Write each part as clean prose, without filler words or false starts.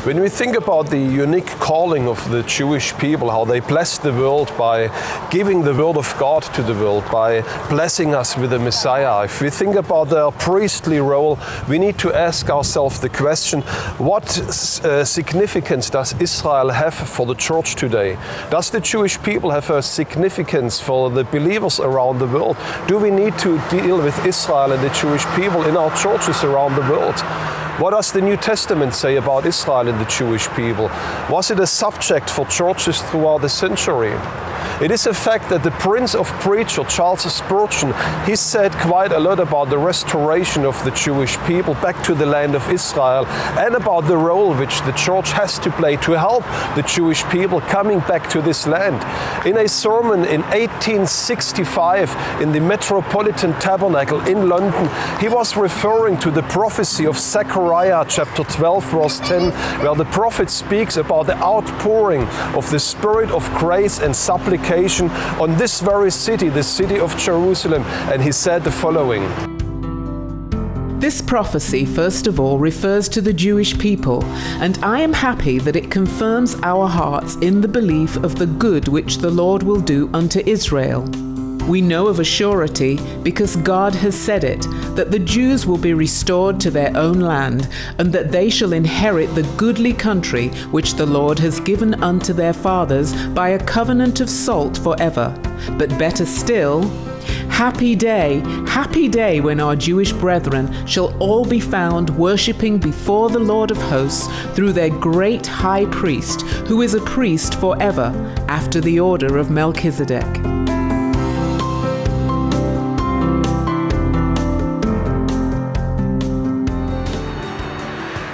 When we think about the unique calling of the Jewish people, how they blessed the world by giving the word of God to the world, by blessing us with the Messiah, if we think about their priestly role, we need to ask ourselves the question, what significance does Israel have for the church today? Does the Jewish people have a significance for the believers around the world? Do we need to deal with Israel and the Jewish people in our churches around the world? What does the New Testament say about Israel and the Jewish people? Was it a subject for churches throughout the century? It is a fact that the Prince of Preachers, Charles Spurgeon, he said quite a lot about the restoration of the Jewish people back to the land of Israel and about the role which the church has to play to help the Jewish people coming back to this land. In a sermon in 1865 in the Metropolitan Tabernacle in London, he was referring to the prophecy of Zechariah chapter 12 verse 10, where the prophet speaks about the outpouring of the Spirit of grace and supplication on this very city, the city of Jerusalem, and he said the following. This prophecy, first of all, refers to the Jewish people, and I am happy that it confirms our hearts in the belief of the good which the Lord will do unto Israel. We know of a surety, because God has said it, that the Jews will be restored to their own land, and that they shall inherit the goodly country which the Lord has given unto their fathers by a covenant of salt forever. But better still, happy day when our Jewish brethren shall all be found worshipping before the Lord of hosts through their great high priest, who is a priest forever, after the order of Melchizedek.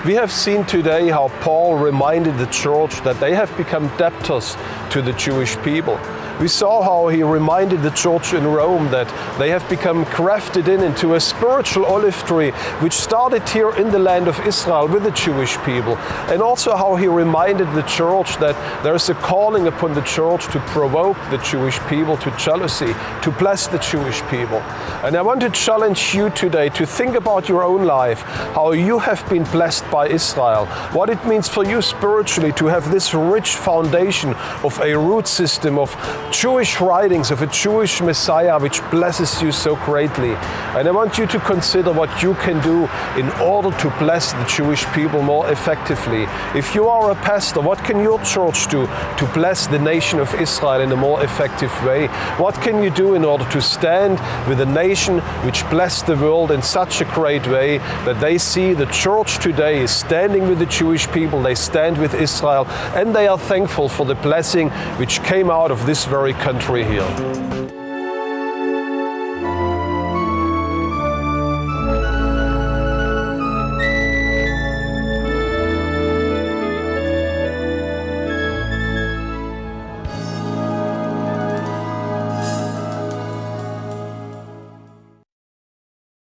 We have seen today how Paul reminded the church that they have become debtors to the Jewish people. We saw how he reminded the church in Rome that they have become grafted into a spiritual olive tree which started here in the land of Israel with the Jewish people. And also how he reminded the church that there is a calling upon the church to provoke the Jewish people to jealousy, to bless the Jewish people. And I want to challenge you today to think about your own life, how you have been blessed by Israel, what it means for you spiritually to have this rich foundation of a root system of Jewish writings, of a Jewish Messiah which blesses you so greatly. And I want you to consider what you can do in order to bless the Jewish people more effectively. If you are a pastor, what can your church do to bless the nation of Israel in a more effective way? What can you do in order to stand with a nation which blessed the world in such a great way that they see the church today is standing with the Jewish people, they stand with Israel, and they are thankful for the blessing which came out of this very country here.